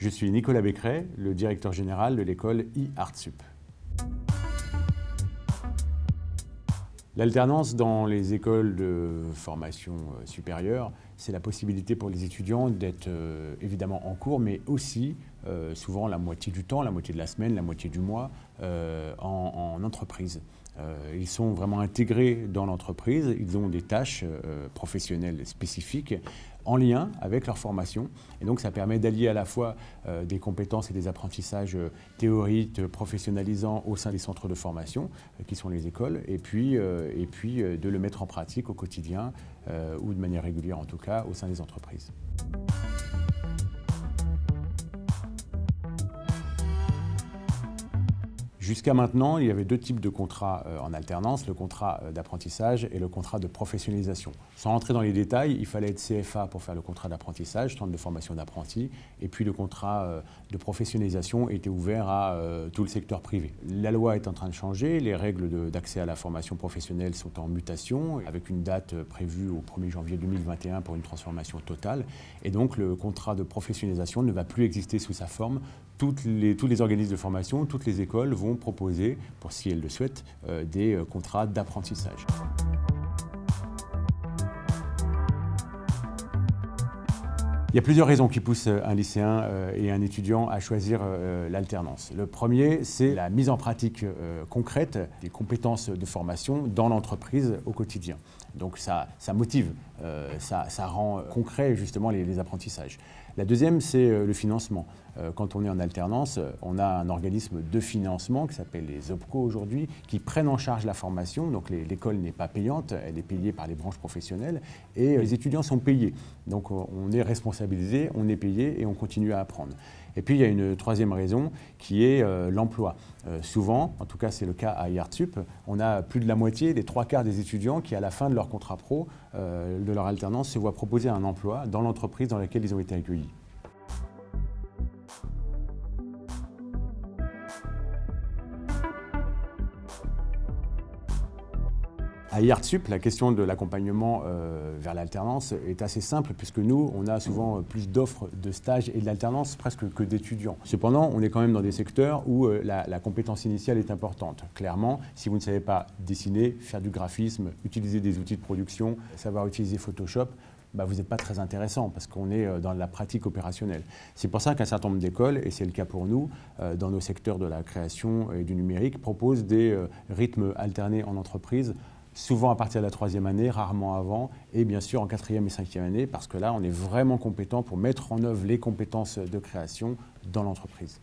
Je suis Nicolas Becqueret, le directeur général de l'école e-Artsup. L'alternance dans les écoles de formation supérieure, c'est la possibilité pour les étudiants d'être évidemment en cours, mais aussi souvent la moitié du temps, la moitié de la semaine, la moitié du mois en entreprise. Ils sont vraiment intégrés dans l'entreprise, ils ont des tâches professionnelles spécifiques en lien avec leur formation. Et donc ça permet d'allier à la fois des compétences et des apprentissages théoriques professionnalisants au sein des centres de formation, qui sont les écoles, et puis de le mettre en pratique au quotidien, ou de manière régulière en tout cas, au sein des entreprises. Jusqu'à maintenant, il y avait deux types de contrats en alternance, le contrat d'apprentissage et le contrat de professionnalisation. Sans rentrer dans les détails, il fallait être CFA pour faire le contrat d'apprentissage, centre de formation d'apprentis, et puis le contrat de professionnalisation était ouvert à tout le secteur privé. La loi est en train de changer, les règles d'accès à la formation professionnelle sont en mutation, avec une date prévue au 1er janvier 2021 pour une transformation totale, et donc le contrat de professionnalisation ne va plus exister sous sa forme. Tous les organismes de formation, toutes les écoles vont proposer, pour si elles le souhaitent, des contrats d'apprentissage. Il y a plusieurs raisons qui poussent un lycéen et un étudiant à choisir l'alternance. Le premier, c'est la mise en pratique concrète des compétences de formation dans l'entreprise au quotidien. Donc ça motive, ça rend concret justement les apprentissages. La deuxième, c'est le financement. Quand on est en alternance, on a un organisme de financement qui s'appelle les OPCO aujourd'hui, qui prennent en charge la formation. Donc l'école n'est pas payante, elle est payée par les branches professionnelles et les étudiants sont payés. Donc on est responsabilisé, on est payé et on continue à apprendre. Et puis il y a une troisième raison qui est l'emploi. Souvent, en tout cas c'est le cas à e-Artsup, on a plus de la moitié, des 3/4 des étudiants qui à la fin de leur contrat pro, de leur alternance, se voient proposer un emploi dans l'entreprise dans laquelle ils ont été accueillis. À e-Artsup, la question de l'accompagnement vers l'alternance est assez simple puisque nous, on a souvent plus d'offres de stages et de l'alternance presque que d'étudiants. Cependant, on est quand même dans des secteurs où la compétence initiale est importante. Clairement, si vous ne savez pas dessiner, faire du graphisme, utiliser des outils de production, savoir utiliser Photoshop, vous n'êtes pas très intéressant parce qu'on est dans la pratique opérationnelle. C'est pour ça qu'un certain nombre d'écoles, et c'est le cas pour nous, dans nos secteurs de la création et du numérique, proposent des rythmes alternés en entreprise, souvent à partir de la 3e année, rarement avant, et bien sûr en 4e et 5e année, parce que là, on est vraiment compétent pour mettre en œuvre les compétences de création dans l'entreprise.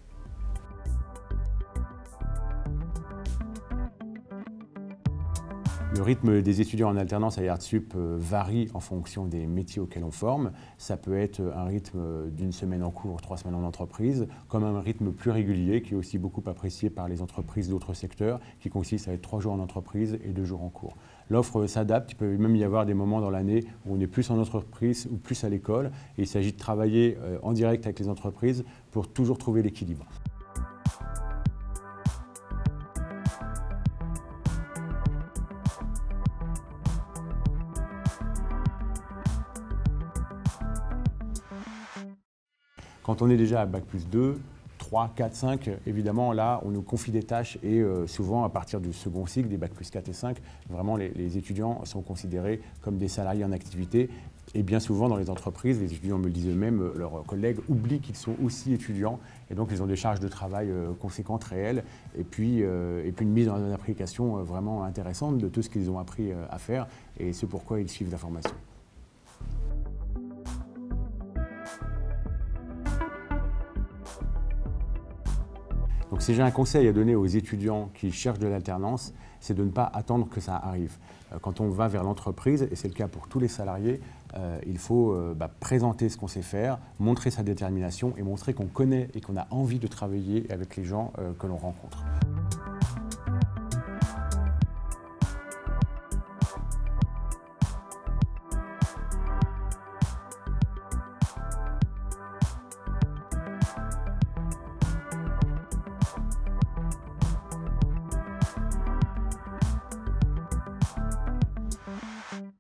Le rythme des étudiants en alternance à e-Artsup varie en fonction des métiers auxquels on forme. Ça peut être un rythme d'une semaine en cours, 3 semaines en entreprise, comme un rythme plus régulier qui est aussi beaucoup apprécié par les entreprises d'autres secteurs, qui consiste à être 3 jours en entreprise et 2 jours en cours. L'offre s'adapte, il peut même y avoir des moments dans l'année où on est plus en entreprise ou plus à l'école, et il s'agit de travailler en direct avec les entreprises pour toujours trouver l'équilibre. Quand on est déjà à Bac+2, 3, 4, 5, évidemment, là, on nous confie des tâches et souvent, à partir du second cycle, des Bac+4 et 5, vraiment, les étudiants sont considérés comme des salariés en activité. Et bien souvent, dans les entreprises, les étudiants me le disent eux-mêmes, leurs collègues oublient qu'ils sont aussi étudiants et donc ils ont des charges de travail conséquentes, réelles, et puis une mise en application vraiment intéressante de tout ce qu'ils ont appris à faire et ce pourquoi ils suivent la formation. Donc si j'ai un conseil à donner aux étudiants qui cherchent de l'alternance, c'est de ne pas attendre que ça arrive. Quand on va vers l'entreprise, et c'est le cas pour tous les salariés, il faut présenter ce qu'on sait faire, montrer sa détermination et montrer qu'on connaît et qu'on a envie de travailler avec les gens que l'on rencontre.